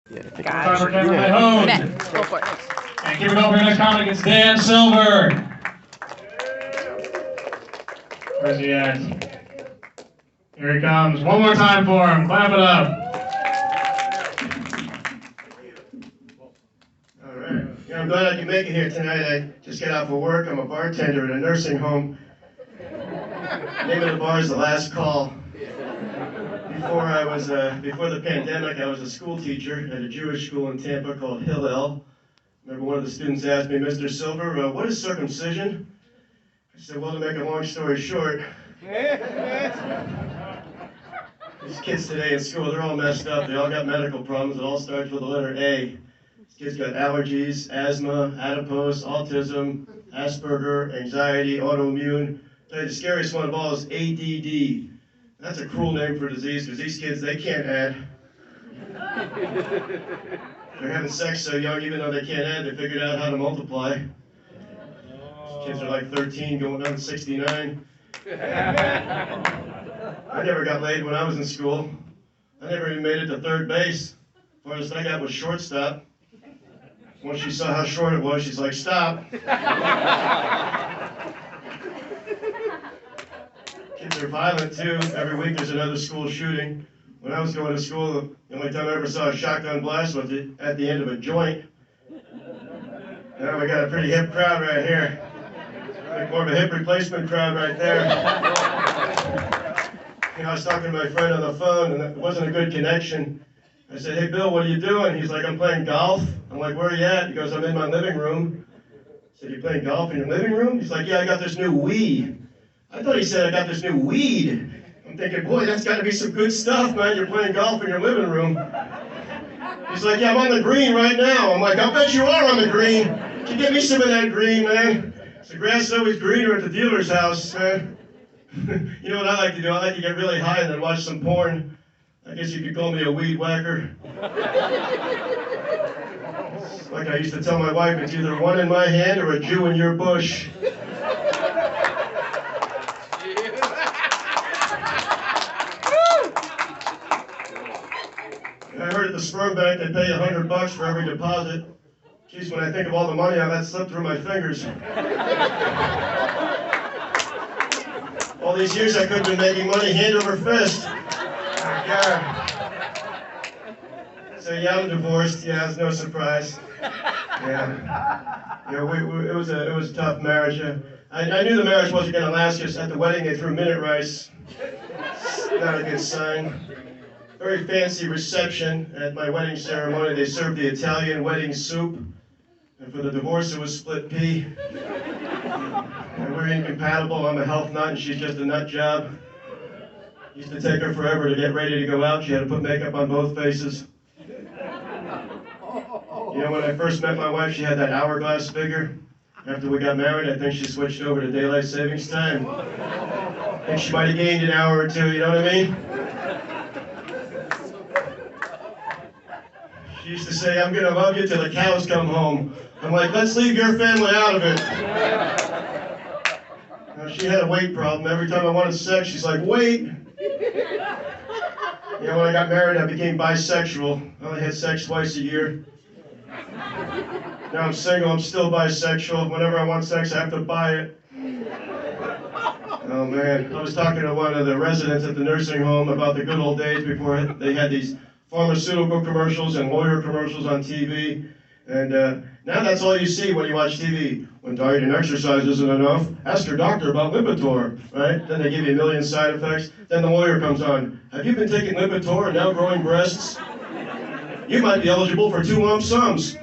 Yeah, I think Time for you Cameron know. Mahone. Next, go for it. And keep it going for your next comic. It's Dan Silver. Where's he at? Here he comes. One more time for him. Clap it up. All right. Yeah, I'm glad I can make it here tonight. I just got off of work. I'm a bartender at a nursing home. The name of the bar is The Last Call. Before the pandemic, I was a school teacher at a Jewish school in Tampa called Hillel. Remember one of the students asked me, Mr. Silver, what is circumcision? I said, well, to make a long story short, these kids today in school, they're all messed up. They all got medical problems. It all starts with the letter A. These kids got allergies, asthma, adipose, autism, Asperger, anxiety, autoimmune. I'll tell you, the scariest one of all is ADD. That's a cruel name for a disease because these kids, they can't add. They're having sex so young, even though they can't add, they figured out how to multiply. These kids are like 13 going on 69. I never got laid when I was in school. I never even made it to third base. Farthest I got was shortstop. Once she saw how short it was, she's like, stop. Kids are violent too. Every week there's another school shooting. When I was going to school, the only time I ever saw a shotgun blast was at the end of a joint. Now we got a pretty hip crowd right here. Like more of a hip replacement crowd right there. You know, I was talking to my friend on the phone, and it wasn't a good connection. I said, hey, Bill, what are you doing? He's like, I'm playing golf. I'm like, where are you at? He goes, I'm in my living room. I said, you're playing golf in your living room? He's like, yeah, I got this new Wii. I thought he said, I got this new weed. I'm thinking, boy, that's got to be some good stuff, man. You're playing golf in your living room. He's like, yeah, I'm on the green right now. I'm like, I'll bet you are on the green. Can you get me some of that green, man? The grass is always greener at the dealer's house, man. You know what I like to do? I like to get really high and then watch some porn. I guess you could call me a weed whacker. Like I used to tell my wife, it's either one in my hand or a Jew in your bush. I heard at the sperm bank they pay $100 for every deposit. Geez, when I think of all the money I've let slip through my fingers. All these years I could have been making money hand over fist. My God. So yeah, I'm divorced. Yeah, it's no surprise. Yeah. You know, it was a tough marriage. I knew the marriage wasn't going to last because at the wedding they threw minute rice. Not a good sign. Very fancy reception at my wedding ceremony. They served the Italian wedding soup. And for the divorce, it was split pea. And we're incompatible. I'm a health nut, and she's just a nut job. Used to take her forever to get ready to go out. She had to put makeup on both faces. You know, when I first met my wife, she had that hourglass figure. After we got married, I think she switched over to daylight savings time. I think she might have gained an hour or two, you know what I mean? She used to say, I'm gonna love you till the cows come home. I'm like, let's leave your family out of it. Now, she had a weight problem. Every time I wanted sex, she's like, wait. You know, when I got married, I became bisexual. I only had sex twice a year. Now I'm single, I'm still bisexual. Whenever I want sex, I have to buy it. Oh man, I was talking to one of the residents at the nursing home about the good old days before they had these pharmaceutical commercials and lawyer commercials on TV. And now that's all you see when you watch TV. When diet and exercise isn't enough, ask your doctor about Lipitor, right? Then they give you a million side effects. Then the lawyer comes on. Have you been taking Lipitor and now growing breasts? You might be eligible for 2 lump sums.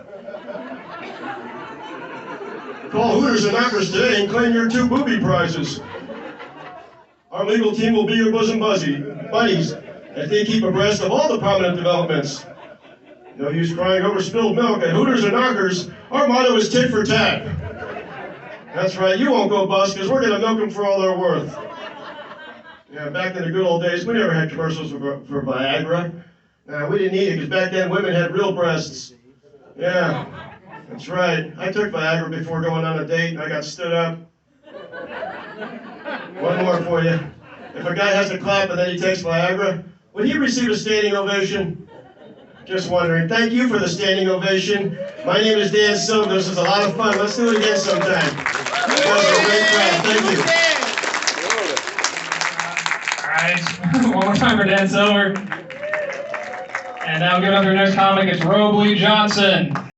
Call Hooters and Knockers today and claim your 2 booby prizes. Our legal team will be your bosom buddies as they keep abreast of all the prominent developments. No use crying over spilled milk. At Hooters and Knockers, our motto is tit for tat. That's right, you won't go bust because we're going to milk them for all they're worth. Yeah, back in the good old days, we never had commercials for Viagra. We didn't need it because back then women had real breasts. Yeah, that's right. I took Viagra before going on a date and I got stood up. One more for you. If a guy has a clap and then he takes Viagra, would he receive a standing ovation? Just wondering. Thank you for the standing ovation. My name is Dan Silver. This was a lot of fun. Let's do it again sometime. You guys are a great crowd. Thank you. All right, one more time for Dan Silver. And now give it up to our next comic. It's Robley Johnson.